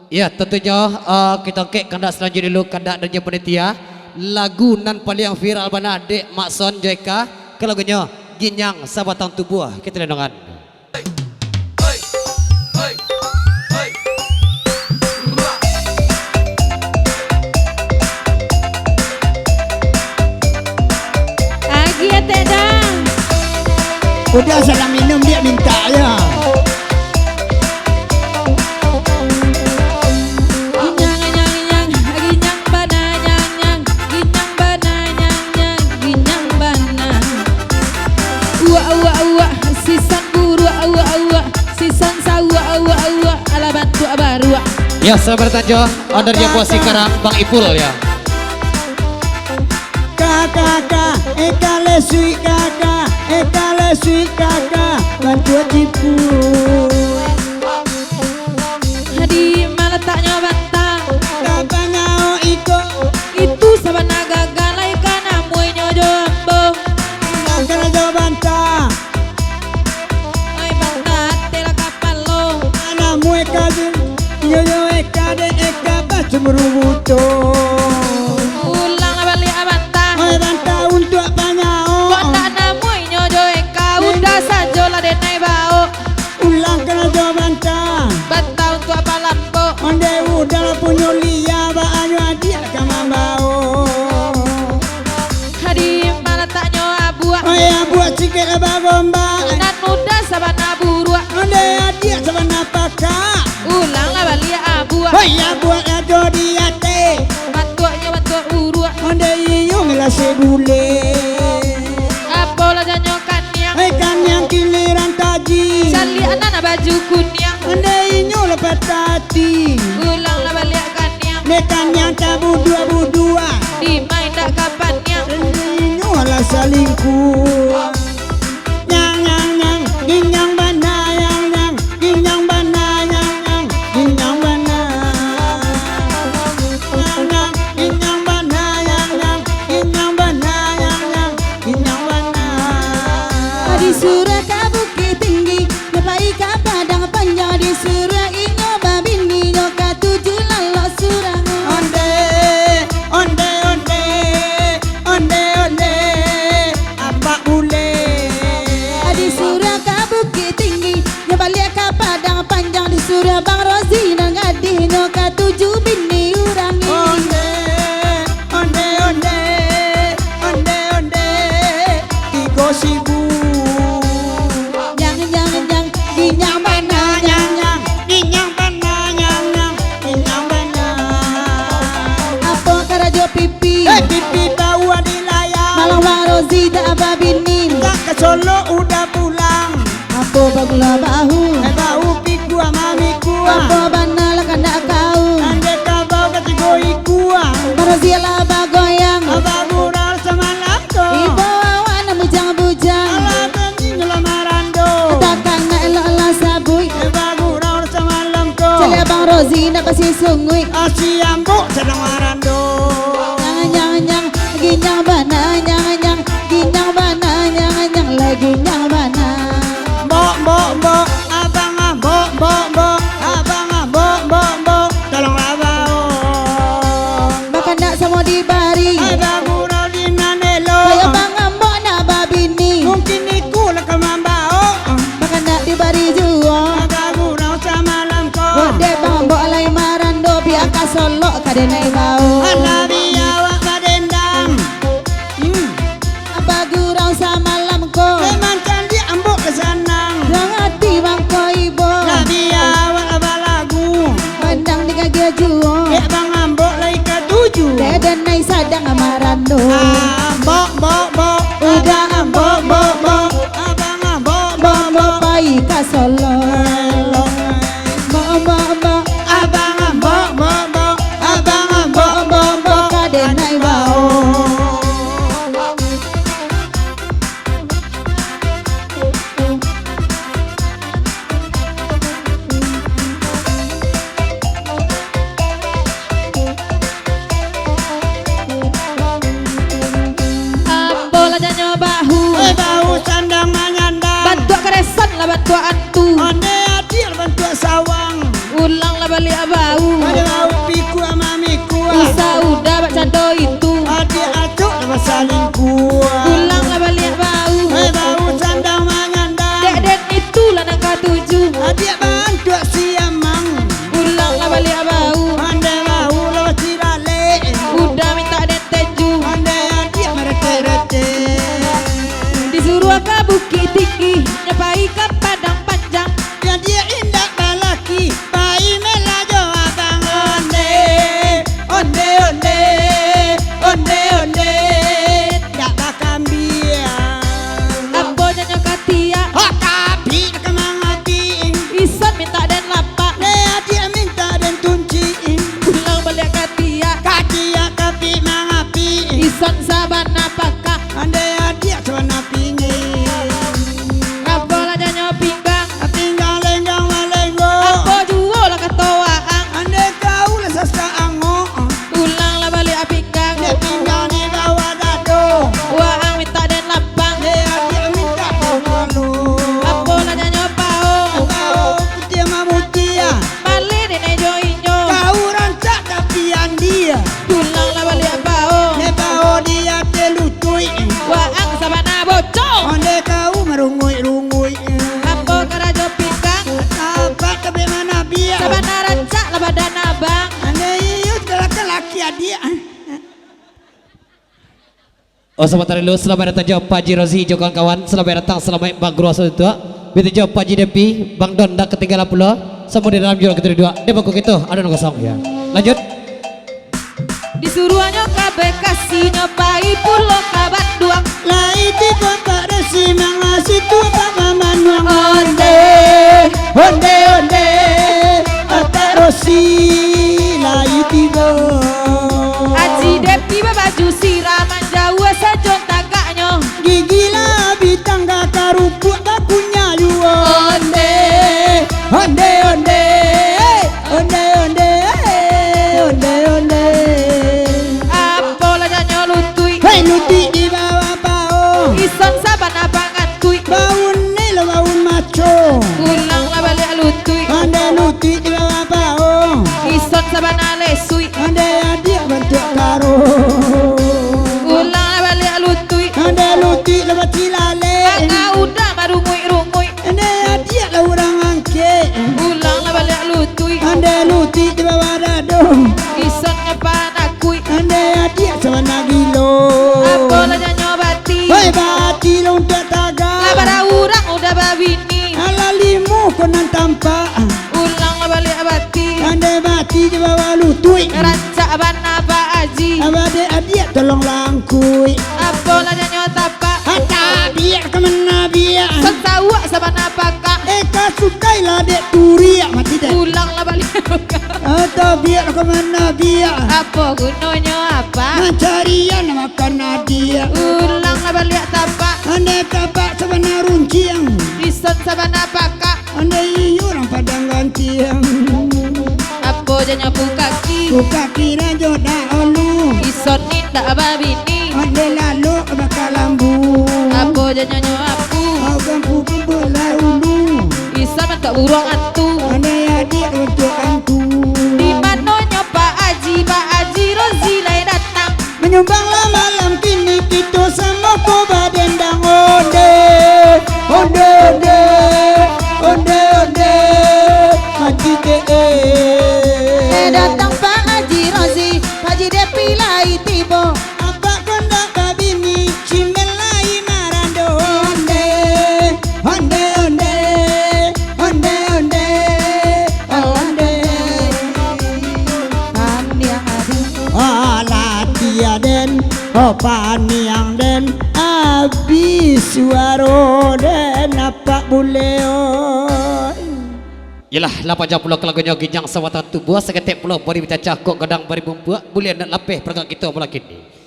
Ya tentunya kita kek kandak selanjutnya dulu kandak dan panitia lagu nan paling viral bana dek Makson Joyka ke lagunya Ginyang Sabatang Tubuh kita lendongan. Agi ya tedang. Udah salah minum dia minta ya. Ya selamat datang ordernya buat sekarang Bang Ipul ya. Kakak, lesui kakak, lesui kakak, bantu cipu. Di mana letaknya bantang? Katanya oh iko, itu sabana gagalai kana muinya jombong. kakak jo bantah, Oi bantah tela kapal lo. anak mue kaji, yo eka de eka baca berubuto. Ulang lah balik abantah. Oi bantah untuk panyao, Kok tak namuinya jo eka udah saja lah denai bau. ulang kena jo bantah. Bantah untuk apa lampu? Onde udah punya liya ba ayo adia kama bao. Di mana letaknya abuak? Oh ya buat sikit abah bomba. Nan muda sabana buruk. Onde adia sama napaka. Ulang lah balik abuak. Oh ya buat ado diate. Bantuanya bantu uruk. Onde iyung lah sebule. Apa lah janyokan yang Hai kan yang kiliran taji. cali anak baju kunyang. Onde inyo lah patati. Ulang lah balik kan yang Nekan yang tabu dua. di main tak kapan yang Onde inyo lah salingkuh. Nyang ginyang bana yang ginyang bana yang ginyang bana. Ginyang bana yang ginyang bana yang ginyang bana. Di surah ka bukit tinggi, lepai ka padang panjang. Di surah inyo babini nyo ka tujuh lalo surah. Onde apa boleh. Di surah ka bukit tinggi, balik ka padang panjang. Di surah Bang Rozi nang ngadi nyo ka tujuh bini urang. Onde tiga sibu. Yang ginyang mana Ginyang bana ginyang bana. apa karajo pipi. Pipi bawa di layar. Malang Bang Rozi dah babini. Tak ke Solo udah pulang. Apa bagula bahu. Bau pikua mami kuah. Apa bana lah kandak kau. Ande kabau kategori kuah. Bang Rozi lah bagoyang. Abang ural semalam ko. Ibu awan bujang-bujang. Ala benjing lamarando. Takkan nak elok-elok sabui. Abang ural semalam ko. Cale Bang Rozi nak kasih sungui. Asiambo sedang marando. Nyang ginyang bana ginyang bana lagi nyang bana. Mbok abang mbok tolong abang. Makan nak sama di bari. Abang ural di nanelo. Kaya bang ambok nak babini. Mungkin iku lah kemambao. Makan nak di bari jua. Abang ural semalam ko. Bode bang ambok lai marando biar kasolok kadenai bau. Alabi awak badendang. Apa gurau samalam ko. Memang candi ambok kesanang. Rang hati bang ko ibo. Nabi awak abang lagu. Pandang di kaki jua. Dek bang ambok lai ke tujuh. Dedan nai sadang amarando. Mbok Udah ambok abang ambok Mbok pai kasolo. Mbok abang ambok kadenai bau. Apa lah janyo bahu. bau sandang manyandang. Bantu keresan lah bantu antu. Onde adil bantu sawang. Ulang lah balik abah. bau. Ada bau piku sama miku. Isa udah baca do itu. Adik acuk lepas saling kuat. Pulang lah balik bau. Bau sandang mengandang. Dek itu lah nak tuju. Adik bantu siamang. Pulang lah balik bau. Andai bau lepas cirale. Udah minta dek teju. Andai adik merete-rete. Disuruh ke bukit tinggi, nyepai ke padang panjang. Yang dia indah balaki, pai melajo abang onde, onde onde, onde onde, tak bakal biar. Apa nyanyo katia, Hak kapi kemang hati, ison minta dan lapak. dia dia minta dan tunci, Pulang balik katia, kaki ya kapi mangapi, ison saban apakah. andai adik celana pingin, Apa lah nyanyo pinggang, tinggal lenggang malenggo, apa jual lah ketoaan. andai kau lah sasa ango, Pulang lah balik pinggang, dia tinggal di bawah dado. waang minta dan lapang. Dia minta malu. Apa lah nyanyo paong, Kau putih mamutia. balik di nejo inyo. Kau rancak tapian dia. Pulang lah balik paong, Ne bawa dia telutui. waang sabana bocong. Onde kau merungui-rungui. Apa karajo pinggang, Apa tapi mana biar. sabana rancak lah badan abang. Ande iut laki-laki dia. Oh sebentar dulu, selamat datang jawab Pak Haji Rozi jo kawan-kawan. Selamat datang, selamat Bang Guru Asal Tua. Kita jawab Pak Haji Depi, Bang Don dah ketinggalan pula. Semua di dalam jual kedua. Dia baku gitu, ada nong kosong ya. Lanjut. Disuruh nyokabe kasih nyopai pulau kabat duang. Lai tiba tak resi mengasih tua tak manuang. Onde, Onde onde. Tak resi. Lai tiba. Aji Depi baju siraman jauh sajon tagaknya. Gigi labi tangga karupuk bakunya yuo. Onde, Onde onde. Onde onde. Onde onde. apa lah nyanyo lutui. Hei luti di bawah pao. Ison saban abangan kui. Baun ni lo baun maco. Pulang lah balik lutui. Onde luti di bawah pao. Ison saban alesui. Onde adik bentuk karo. Pulang lah balik lutui. Onde luti lepas cilale. Maka udah marungui-rungui. Onde adik lah orang angke. Pulang lah balik lutui. Onde luti di bawah dado. Ison nyepan akui. Onde adik sewana gilo. Apa lah nyanyo bati. Hei bati loncat Lah taga. pada orang udah babini. Ala limu konan tampak. Ulang lah balik bati. Ande bati di bawah lutui. Rancak bana Pak Haji. Abade adik tolong langkui. Apa lah nyanyo tapak. Hatta biar kemana biar. Setawa sabana pakak. Eka sukai lah dek turi mati dek. Ulang lah balik. Hatta biar kemana biar. Apa gunanya apa? Mencarian makan dia. Ulang lah balik tapak. Ande tapak sebenar runciang. Ison sabana pakak. Ande orang padang gantiang. Apa janyo kaki. Buka kira jodoh olu. Ison ni tak babini. Ande lalu bakal lambu. Apa janyo aku. Kau gampu lah ulu. Bisa mentak burung atu. Ande adik untuk antu. Di manonyo Pak Haji Rozi lai datang. Menyumbanglah malam kini kita sama koba dendang onde. Onde onde. Onde onde. Mati Datang Pak Haji Rozi, Haji Depi lai tiba. apa kondak babini cimelai marando onde. Onde onde. Onde onde. Onde. Pandiang adi, Alatia den. Paniang den. Abis suaro den. Apa buleo. Yalah 8 jam pula kelagunya ginjang sawatan tubuh seketik pula bari minta cakok gadang bari membuat boleh nak lapih pergak kita pula kini.